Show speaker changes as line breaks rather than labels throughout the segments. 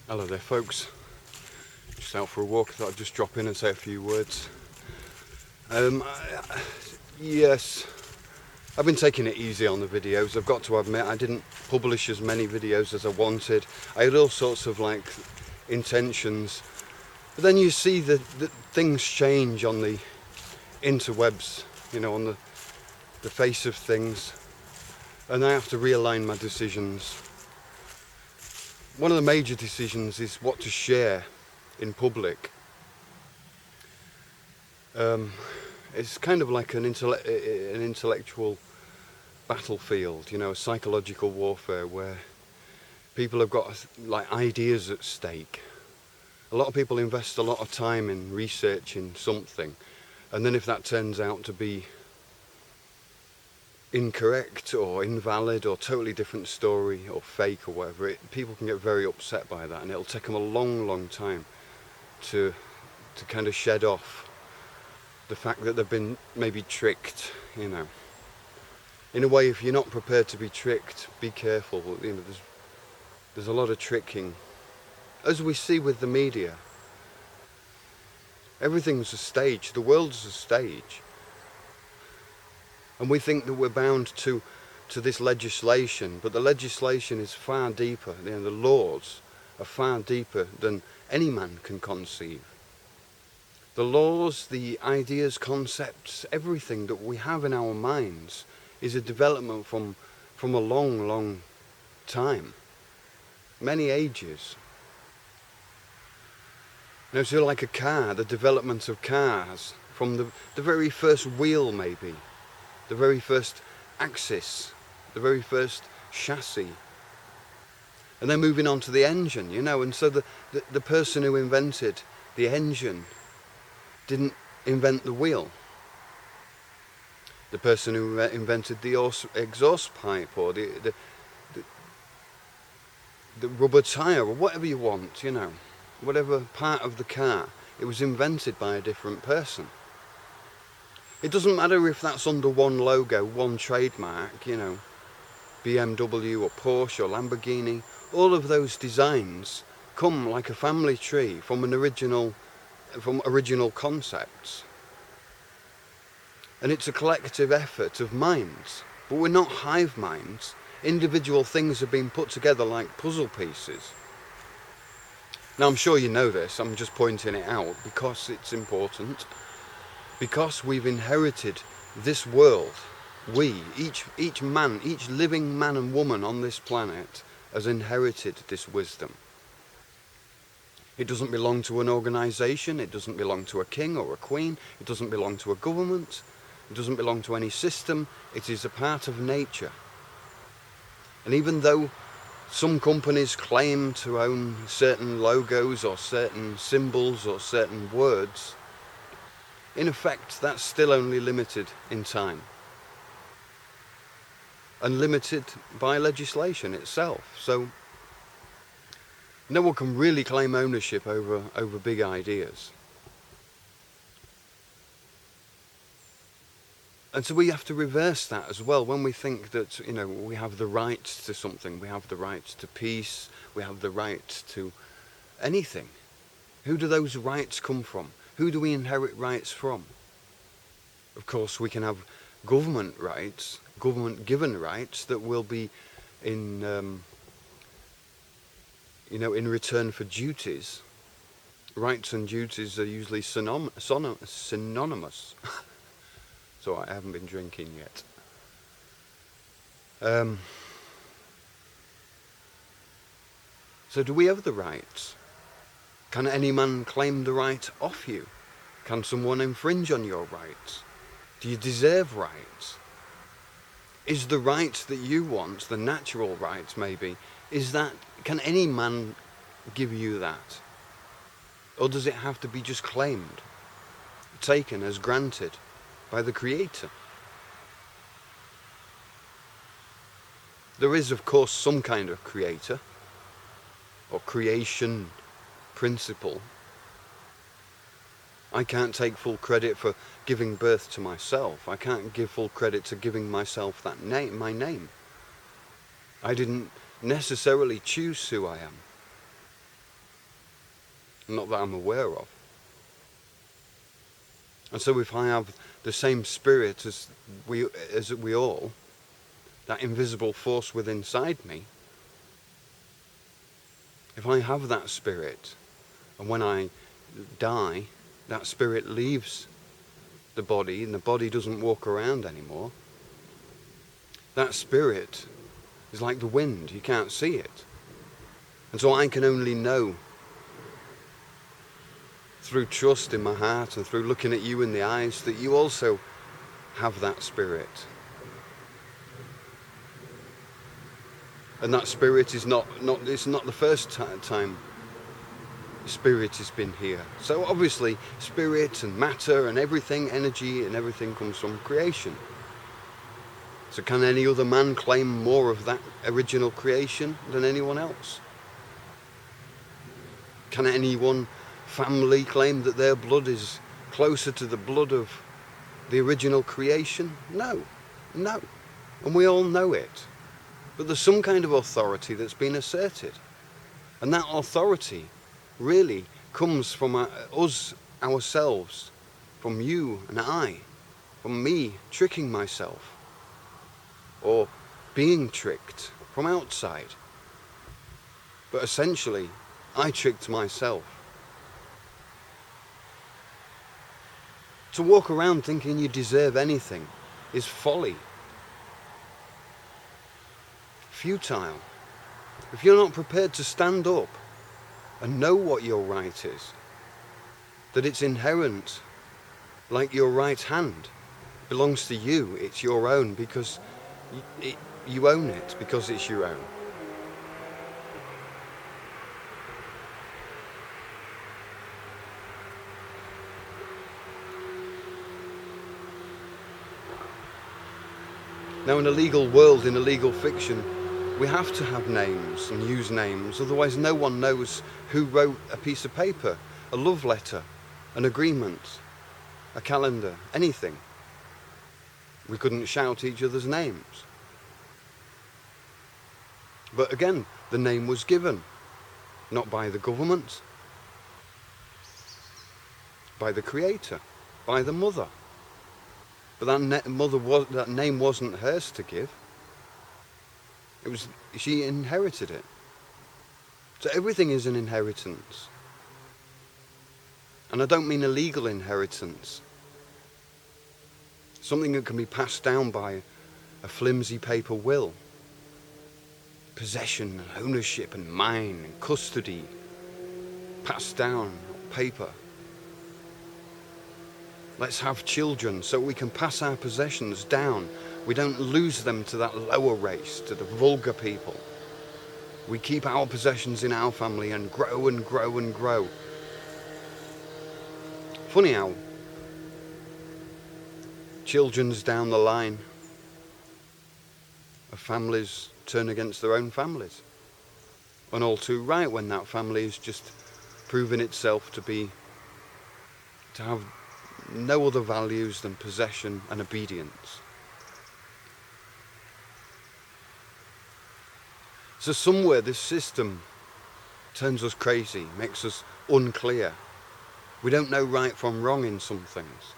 Hello there folks, just out for a walk. I thought I'd just drop in and say a few words. Yes, I've been taking it easy on the videos. I've got to admit I didn't publish as many videos as I wanted. I had all sorts of intentions, but then you see that things change on the interwebs, on the face of things, and I have to realign my decisions. One of the major decisions is what to share in public. It's kind of like an intellectual battlefield, a psychological warfare where people have got ideas at stake. A lot of people invest a lot of time in researching something, and then if that turns out to be incorrect or invalid or totally different story or fake or whatever, people can get very upset by that, and it'll take them a long time to kind of shed off the fact that they've been maybe tricked. In a way, if you're not prepared to be tricked, be careful. There's a lot of tricking, as we see with the media. Everything's a stage. The world's a stage. And we think that we're bound to this legislation, but the legislation is far deeper. The laws are far deeper than any man can conceive. The laws, the ideas, concepts, everything that we have in our minds is a development from a long time, many ages. So like a car, the development of cars, from the very first wheel maybe, the very first axis, the very first chassis, and then moving on to the engine, and so the person who invented the engine didn't invent the wheel. The person who invented the exhaust pipe or the rubber tire or whatever you want, whatever part of the car, it was invented by a different person. It doesn't matter if that's under one logo, one trademark, BMW or Porsche or Lamborghini. All of those designs come like a family tree from original concepts. And it's a collective effort of minds. But we're not hive minds. Individual things have been put together like puzzle pieces. Now I'm sure you know this, I'm just pointing it out because it's important. Because we've inherited this world, each man, each living man and woman on this planet has inherited this wisdom. It doesn't belong to an organisation, it doesn't belong to a king or a queen, it doesn't belong to a government, it doesn't belong to any system, it is a part of nature. And even though some companies claim to own certain logos or certain symbols or certain words, in effect, that's still only limited in time and limited by legislation itself. So no one can really claim ownership over big ideas. And so we have to reverse that as well. When we think that, we have the right to something, we have the right to peace, we have the right to anything. Who do those rights come from? Who do we inherit rights from? Of course, we can have government rights, government-given rights that will be in return for duties. Rights and duties are usually synonymous. So I haven't been drinking yet. So do we have the rights? Can any man claim the right off you? Can someone infringe on your rights? Do you deserve rights? Is the right that you want, the natural right maybe, can any man give you that? Or does it have to be just claimed, taken as granted by the Creator? There is, of course, some kind of creator or creation principle. I can't take full credit for giving birth to myself. I can't give full credit to giving myself that name, my name. I didn't necessarily choose who I am. not that I'm aware of. And so if I have the same spirit as we all, that invisible force within inside me, if I have that spirit, and when I die, that spirit leaves the body, and the body doesn't walk around anymore, that spirit is like the wind, you can't see it. And so I can only know through trust in my heart and through looking at you in the eyes that you also have that spirit. And that spirit is it's not the first time spirit has been here. So obviously spirit and matter and everything, energy and everything comes from creation. So can any other man claim more of that original creation than anyone else? Can any one family claim that their blood is closer to the blood of the original creation? No. And we all know it. But there's some kind of authority that's been asserted. And that authority really comes from us, ourselves, from you and I, from me tricking myself, or being tricked from outside. But essentially, I tricked myself. To walk around thinking you deserve anything is folly. Futile. If you're not prepared to stand up and know what your right is, that it's inherent, like your right hand belongs to you, it's your own because you own it, because it's your own. Now in a legal world, in a legal fiction, we have to have names and use names, otherwise no one knows who wrote a piece of paper, a love letter, an agreement, a calendar, anything. We couldn't shout each other's names. But again, the name was given, not by the government, by the Creator, by the mother. But that name wasn't hers to give. She inherited it. So everything is an inheritance. And I don't mean a legal inheritance. Something that can be passed down by a flimsy paper will. Possession and ownership and mine and custody. Passed down on paper. Let's have children so we can pass our possessions down. We don't lose them to that lower race, to the vulgar people. We keep our possessions in our family and grow and grow and grow. Funny how children's down the line of families turn against their own families. And all too right when that family is just proven itself to have no other values than possession and obedience. So somewhere this system turns us crazy, makes us unclear. We don't know right from wrong in some things.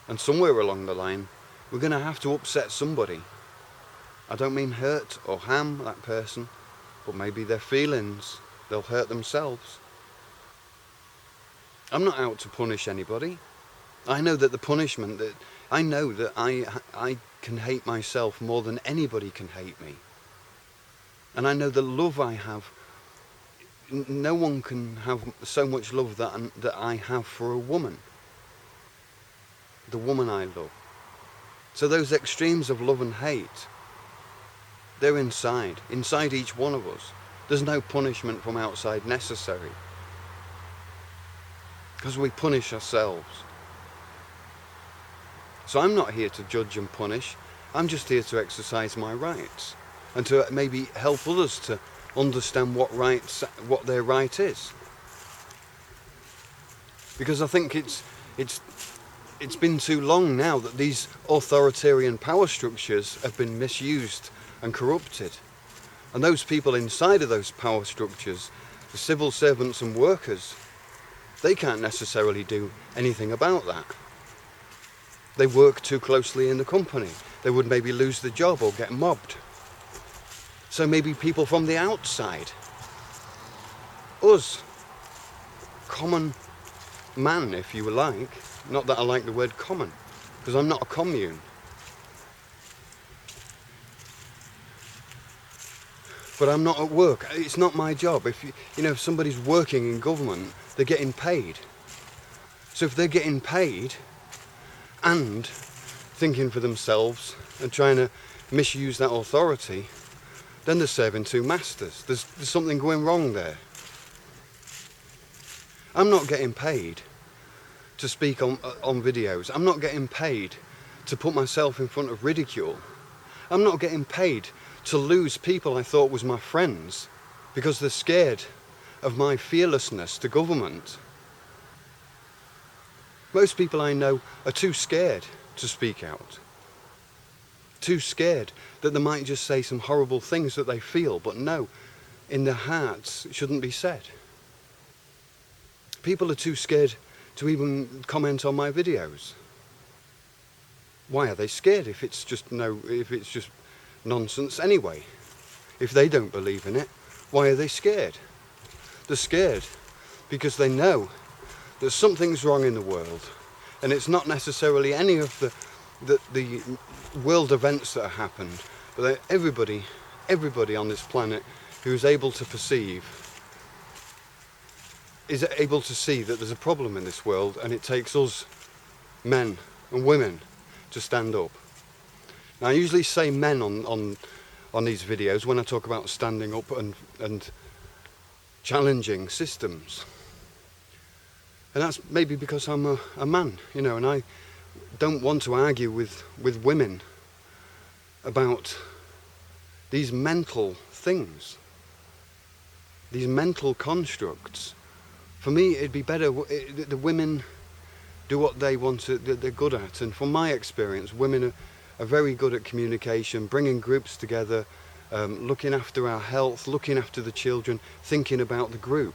And somewhere along the line, we're going to have to upset somebody. I don't mean hurt or harm that person, but maybe their feelings, they'll hurt themselves. I'm not out to punish anybody. I know that I can hate myself more than anybody can hate me. And I know the love I have, no one can have so much love that I have for a woman. The woman I love. So those extremes of love and hate, they're inside each one of us. There's no punishment from outside necessary. Because we punish ourselves. So I'm not here to judge and punish. I'm just here to exercise my rights and to maybe help others to understand what their right is. Because I think it's been too long now that these authoritarian power structures have been misused and corrupted. And those people inside of those power structures, The civil servants and workers, they can't necessarily do anything about that. They work too closely in the company. They would maybe lose the job or get mobbed. So maybe people from the outside, us, common man, if you like, not that I like the word common, because I'm not a commune. But I'm not at work. It's not my job. If somebody's working in government, they're getting paid. So if they're getting paid and thinking for themselves and trying to misuse that authority, then they're serving two masters. There's something going wrong there. I'm not getting paid to speak on videos. I'm not getting paid to put myself in front of ridicule. I'm not getting paid to lose people I thought was my friends because they're scared of my fearlessness to government. Most people I know are too scared to speak out. Too scared that they might just say some horrible things that they feel, but no, in their hearts, it shouldn't be said. People are too scared to even comment on my videos. Why are they scared if it's just nonsense anyway? If they don't believe in it, why are they scared? They're scared because they know that something's wrong in the world, and it's not necessarily any of the world events that have happened, but that everybody on this planet who is able to perceive is able to see that there's a problem in this world, and it takes us, men and women, to stand up. Now I usually say men on these videos when I talk about standing up and challenging systems. And that's maybe because I'm a man, and I don't want to argue with women about these mental things, these mental constructs. For me, it'd be better the women do what they want to, that they're good at. And from my experience, women are very good at communication, bringing groups together, looking after our health, looking after the children, thinking about the group.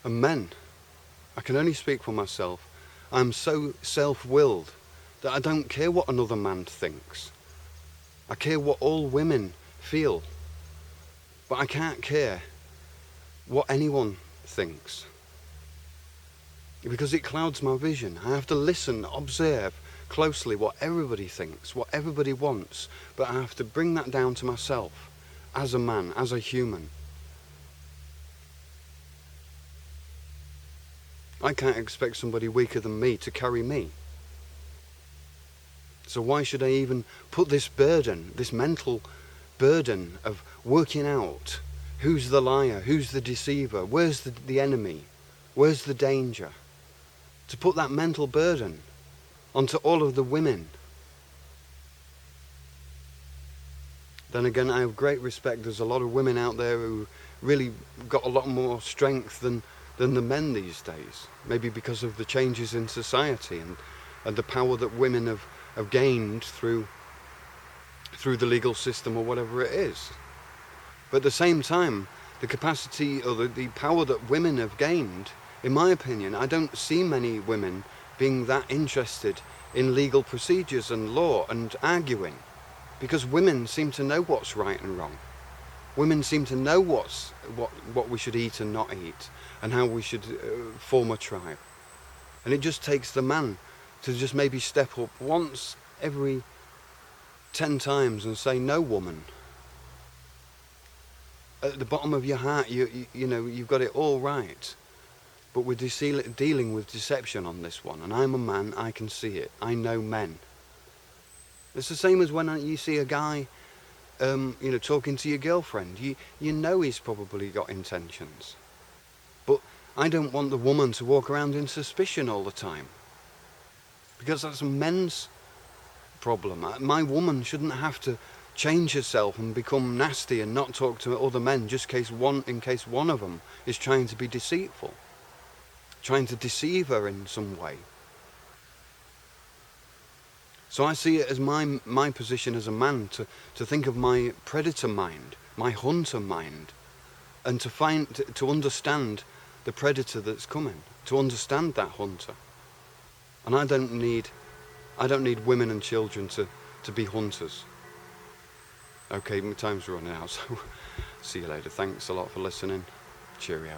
And men, I can only speak for myself, I'm so self-willed that I don't care what another man thinks. I care what all women feel. But I can't care what anyone thinks, because it clouds my vision. I have to listen, observe closely what everybody thinks, what everybody wants, but I have to bring that down to myself as a man, as a human. I can't expect somebody weaker than me to carry me. So why should I even put this burden, this mental burden of working out who's the liar, who's the deceiver, where's the enemy, where's the danger, to put that mental burden onto all of the women? Then again, I have great respect. There's a lot of women out there who really got a lot more strength than the men these days, maybe because of the changes in society and the power that women have gained through the legal system or whatever it is. But at the same time, the capacity or the power that women have gained, in my opinion, I don't see many women being that interested in legal procedures and law and arguing, because women seem to know what's right and wrong. Women seem to know what we should eat and not eat, and how we should form a tribe. And it just takes the man to just maybe step up once every 10 times and say, no, woman. At the bottom of your heart, you've got it all right. But we're dealing with deception on this one. And I'm a man, I can see it. I know men. It's the same as when you see a guy, talking to your girlfriend. You know he's probably got intentions. But I don't want the woman to walk around in suspicion all the time, because that's a men's problem. My woman shouldn't have to change herself and become nasty and not talk to other men just in case one of them is trying to be deceitful, trying to deceive her in some way. So I see it as my position as a man to think of my predator mind my hunter mind, and to understand the predator that's coming, to understand that hunter. And I don't need women and children to be hunters. Okay, my time's running out, so see you later. Thanks a lot for listening. Cheerio.